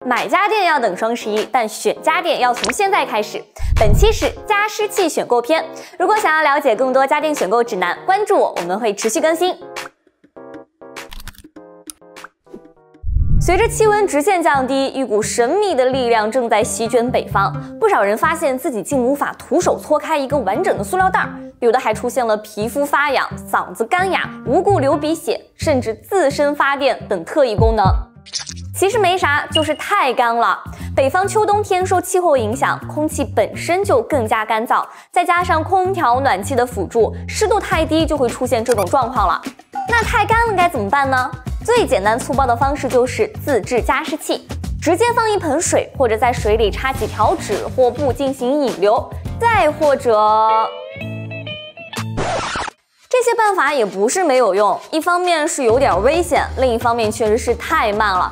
买家电要等双11，但选家电要从现在开始。本期是加湿器选购篇。如果想要了解更多家电选购指南，关注我，我们会持续更新。随着气温直线降低，一股神秘的力量正在席卷北方。不少人发现自己竟无法徒手搓开一个完整的塑料袋，有的还出现了皮肤发痒、嗓子干哑、无故流鼻血，甚至自身发电等特异功能。其实没啥，就是太干了。北方秋冬天受气候影响，空气本身就更加干燥，再加上空调、暖气的辅助，湿度太低就会出现这种状况了。那太干了该怎么办呢？最简单粗暴的方式就是自制加湿器，直接放一盆水，或者在水里插几条纸或布进行引流，再或者……这些办法也不是没有用，一方面是有点危险，另一方面确实是太慢了。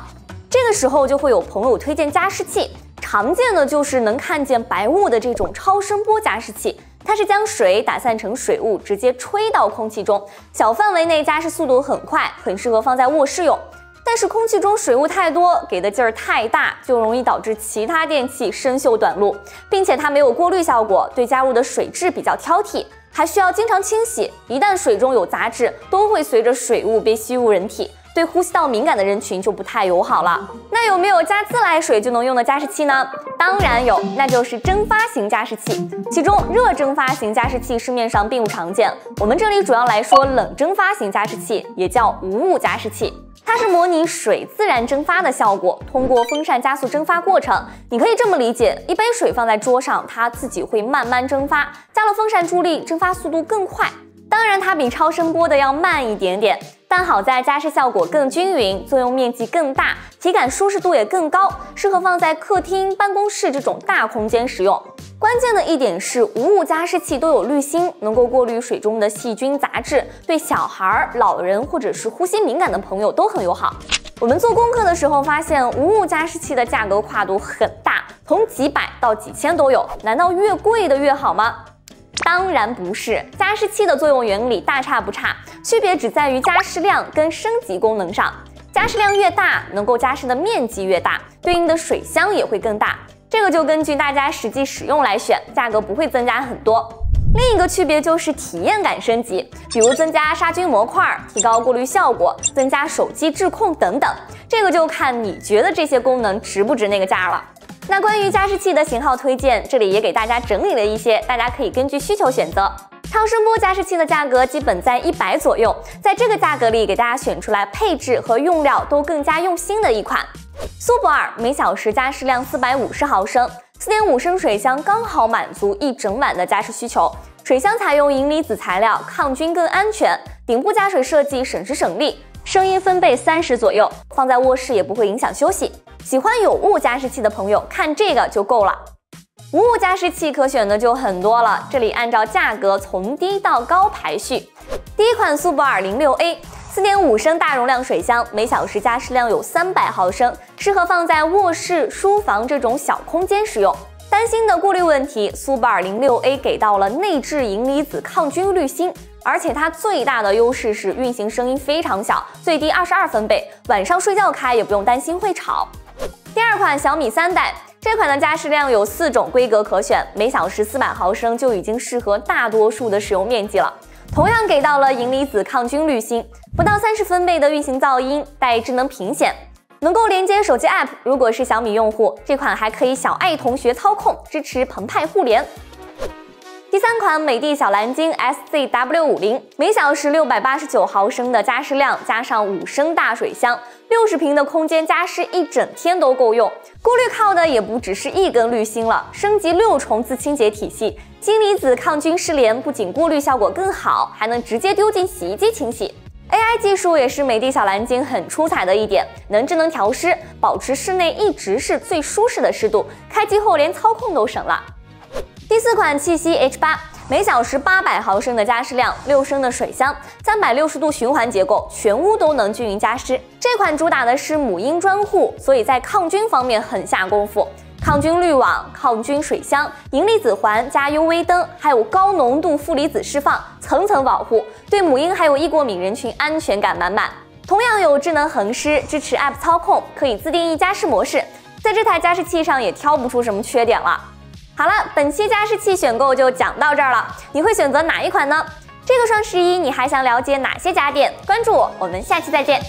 这个时候就会有朋友推荐加湿器，常见的就是能看见白雾的这种超声波加湿器。它是将水打散成水雾，直接吹到空气中，小范围内加湿速度很快，很适合放在卧室用。但是空气中水雾太多，给的劲儿太大，就容易导致其他电器生锈短路，并且它没有过滤效果，对加入的水质比较挑剔，还需要经常清洗。一旦水中有杂质，都会随着水雾被吸入人体。对呼吸道敏感的人群就不太友好了。那有没有加自来水就能用的加湿器呢？当然有，那就是蒸发型加湿器。其中热蒸发型加湿器市面上并不常见，我们这里主要来说冷蒸发型加湿器，也叫无雾加湿器。它是模拟水自然蒸发的效果，通过风扇加速蒸发过程。你可以这么理解，一杯水放在桌上，它自己会慢慢蒸发，加了风扇助力，蒸发速度更快。当然它比超声波的要慢一点点，但好在加湿效果更均匀，作用面积更大，体感舒适度也更高，适合放在客厅、办公室这种大空间使用。关键的一点是，无雾加湿器都有滤芯，能够过滤水中的细菌杂质，对小孩、老人或者是呼吸敏感的朋友都很友好。我们做功课的时候发现，无雾加湿器的价格跨度很大，从几百到几千都有，难道越贵的越好吗？当然不是，加湿器的作用原理大差不差，区别只在于加湿量跟升级功能上。加湿量越大，能够加湿的面积越大，对应的水箱也会更大。这个就根据大家实际使用来选，价格不会增加很多。另一个区别就是体验感升级，比如增加杀菌模块、提高过滤效果、增加手机质控等等。这个就看你觉得这些功能值不值那个价了。那关于加湿器的型号推荐，这里也给大家整理了一些，大家可以根据需求选择。超声波加湿器的价格基本在100左右，在这个价格里给大家选出来配置和用料都更加用心的一款。苏泊尔每小时加湿量450毫升，4.5升水箱刚好满足一整晚的加湿需求。水箱采用银离子材料，抗菌更安全，顶部加水设计省时省力，声音分贝30左右，放在卧室也不会影响休息。喜欢有雾加湿器的朋友看这个就够了。无雾加湿器可选的就很多了，这里按照价格从低到高排序。第一款苏泊尔 06A，4.5 升大容量水箱，每小时加湿量有300毫升，适合放在卧室、书房这种小空间使用。担心的过滤问题，苏泊尔 06A 给到了内置银离子抗菌滤芯，而且它最大的优势是运行声音非常小，最低22分贝，晚上睡觉开也不用担心会吵。第二款小米3代，这款的加湿量有4种规格可选，每小时400毫升就已经适合大多数的使用面积了。同样给到了银离子抗菌滤芯，不到30分贝的运行噪音，带智能屏显，能够连接手机 App。如果是小米用户，这款还可以小爱同学操控，支持澎湃互联。第三款美的小蓝鲸 SZW50，每小时689毫升的加湿量，加上5升大水箱，60平的空间加湿一整天都够用。过滤靠的也不只是一根滤芯了，升级6重自清洁体系，金离子抗菌失联，不仅过滤效果更好，还能直接丢进洗衣机清洗。AI 技术也是美的小蓝鲸很出彩的一点，能智能调湿，保持室内一直是最舒适的湿度，开机后连操控都省了。第四款气息 H8， 每小时800毫升的加湿量，6升的水箱，360度循环结构，全屋都能均匀加湿。这款主打的是母婴专户，所以在抗菌方面很下功夫。抗菌滤网、抗菌水箱、银离子环加 UV 灯，还有高浓度负离子释放，层层保护，对母婴还有易过敏人群安全感满满。同样有智能恒湿，支持 App 操控，可以自定义加湿模式。在这台加湿器上也挑不出什么缺点了。好了，本期加湿器选购就讲到这儿了，你会选择哪一款呢？这个双11你还想了解哪些家电？关注我，我们下期再见。